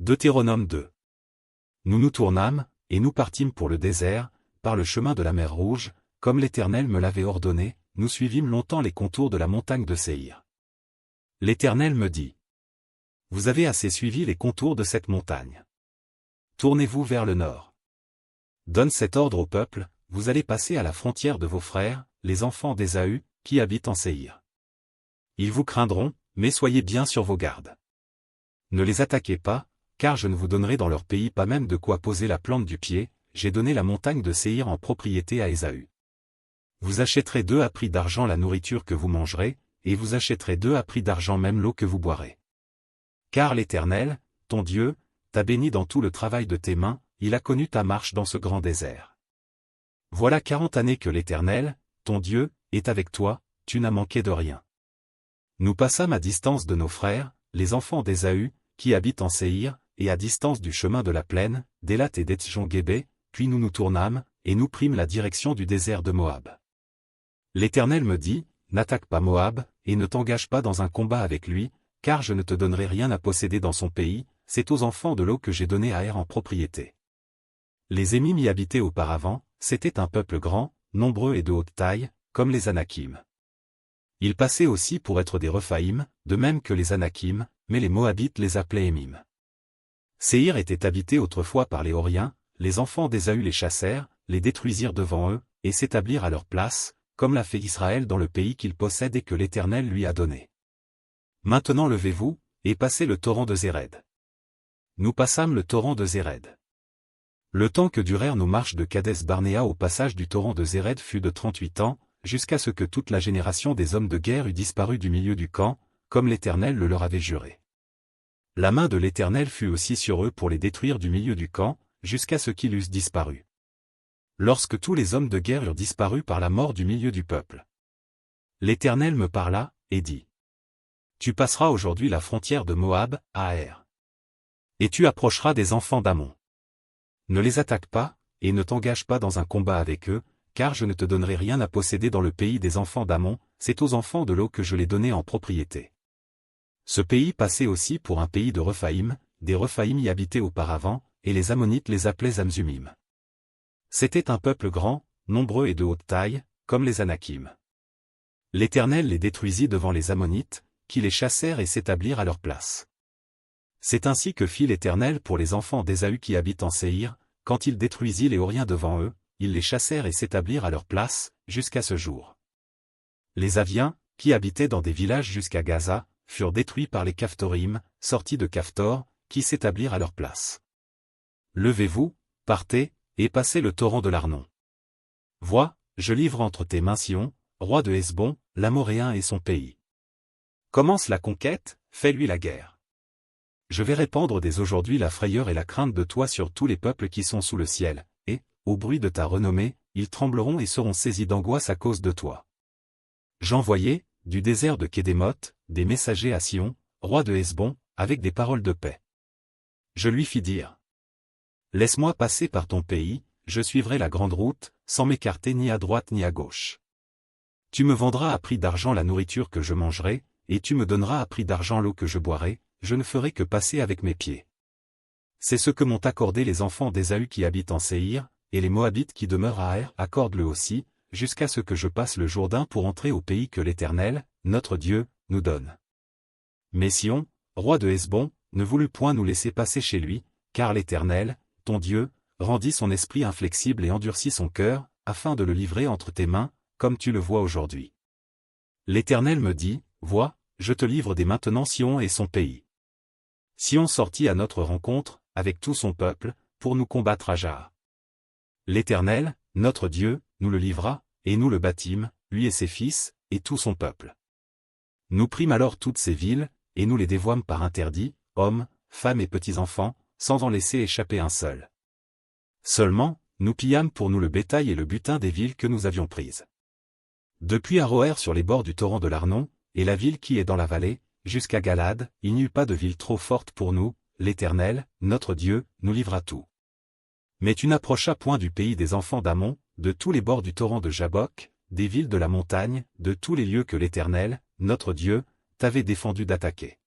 Deutéronome 2. Nous nous tournâmes, et nous partîmes pour le désert, par le chemin de la mer Rouge, comme l'Éternel me l'avait ordonné, nous suivîmes longtemps les contours de la montagne de Séhir. L'Éternel me dit: Vous avez assez suivi les contours de cette montagne. Tournez-vous vers le nord. Donne cet ordre au peuple: vous allez passer à la frontière de vos frères, les enfants d'Ésaü, qui habitent en Séhir. Ils vous craindront, mais soyez bien sur vos gardes. Ne les attaquez pas, car je ne vous donnerai dans leur pays pas même de quoi poser la plante du pied. J'ai donné la montagne de Séhir en propriété à Ésaü. Vous achèterez d'eux à prix d'argent la nourriture que vous mangerez, et vous achèterez d'eux à prix d'argent même l'eau que vous boirez. Car l'Éternel, ton Dieu, t'a béni dans tout le travail de tes mains, il a connu ta marche dans ce grand désert. Voilà 40 années que l'Éternel, ton Dieu, est avec toi, tu n'as manqué de rien. Nous passâmes à distance de nos frères, les enfants d'Ésaü, qui habitent en Séhir, et à distance du chemin de la plaine, d'Élat et d'Étjon-Gébé, puis nous nous tournâmes, et nous prîmes la direction du désert de Moab. L'Éternel me dit: N'attaque pas Moab, et ne t'engage pas dans un combat avec lui, car je ne te donnerai rien à posséder dans son pays, c'est aux enfants de l'eau que j'ai donné à Er en propriété. Les Émim y habitaient auparavant, c'était un peuple grand, nombreux et de haute taille, comme les Anakim. Ils passaient aussi pour être des Rephaïm, de même que les Anakim, mais les Moabites les appelaient Émim. Séhir était habité autrefois par les Horiens, les enfants d'Ésaü les chassèrent, les détruisirent devant eux, et s'établirent à leur place, comme l'a fait Israël dans le pays qu'il possède et que l'Éternel lui a donné. Maintenant levez-vous, et passez le torrent de Zéred. Nous passâmes le torrent de Zéred. Le temps que durèrent nos marches de Kadès-Barnéa au passage du torrent de Zéred fut de 38 ans, jusqu'à ce que toute la génération des hommes de guerre eût disparu du milieu du camp, comme l'Éternel le leur avait juré. La main de l'Éternel fut aussi sur eux pour les détruire du milieu du camp, jusqu'à ce qu'ils eussent disparu. Lorsque tous les hommes de guerre eurent disparu par la mort du milieu du peuple, l'Éternel me parla, et dit: Tu passeras aujourd'hui la frontière de Moab, à Er. Et tu approcheras des enfants d'Ammon. Ne les attaque pas, et ne t'engage pas dans un combat avec eux, car je ne te donnerai rien à posséder dans le pays des enfants d'Ammon, c'est aux enfants de l'eau que je l'ai donné en propriété. Ce pays passait aussi pour un pays de Rephaïm, des Rephaïm y habitaient auparavant, et les Ammonites les appelaient Zamzumim. C'était un peuple grand, nombreux et de haute taille, comme les Anakim. L'Éternel les détruisit devant les Ammonites, qui les chassèrent et s'établirent à leur place. C'est ainsi que fit l'Éternel pour les enfants d'Ésaü qui habitent en Séhir, quand il détruisit les Horiens devant eux, ils les chassèrent et s'établirent à leur place, jusqu'à ce jour. Les Aviens, qui habitaient dans des villages jusqu'à Gaza, furent détruits par les Caphtorim, sortis de Caphtor, qui s'établirent à leur place. Levez-vous, partez, et passez le torrent de l'Arnon. Vois, je livre entre tes mains Sion, roi de Hesbon, l'Amoréen et son pays. Commence la conquête, fais-lui la guerre. Je vais répandre dès aujourd'hui la frayeur et la crainte de toi sur tous les peuples qui sont sous le ciel, et, au bruit de ta renommée, ils trembleront et seront saisis d'angoisse à cause de toi. J'envoyai, du désert de Kédémoth, des messagers à Sion, roi de Hesbon, avec des paroles de paix. Je lui fis dire: Laisse-moi passer par ton pays, je suivrai la grande route, sans m'écarter ni à droite ni à gauche. Tu me vendras à prix d'argent la nourriture que je mangerai, et tu me donneras à prix d'argent l'eau que je boirai, je ne ferai que passer avec mes pieds. C'est ce que m'ont accordé les enfants d'Ésaü qui habitent en Séhir, et les Moabites qui demeurent à Er accordent-le aussi, jusqu'à ce que je passe le Jourdain pour entrer au pays que l'Éternel, notre Dieu, nous donne. Mais Sion, roi de Hesbon, ne voulut point nous laisser passer chez lui, car l'Éternel, ton Dieu, rendit son esprit inflexible et endurcit son cœur, afin de le livrer entre tes mains, comme tu le vois aujourd'hui. L'Éternel me dit: Vois, je te livre dès maintenant Sion et son pays. Sion sortit à notre rencontre, avec tout son peuple, pour nous combattre à Jaha. L'Éternel, notre Dieu, nous le livra, et nous le bâtîmes, lui et ses fils, et tout son peuple. Nous prîmes alors toutes ces villes, et nous les dévoîmes par interdit, hommes, femmes et petits-enfants, sans en laisser échapper un seul. Seulement, nous pillâmes pour nous le bétail et le butin des villes que nous avions prises. Depuis Aroër sur les bords du torrent de l'Arnon, et la ville qui est dans la vallée, jusqu'à Galade, il n'y eut pas de ville trop forte pour nous, l'Éternel, notre Dieu, nous livra tout. Mais tu n'approchas point du pays des enfants d'Ammon, de tous les bords du torrent de Jabbok, des villes de la montagne, de tous les lieux que l'Éternel, notre Dieu, t'avait défendu d'attaquer.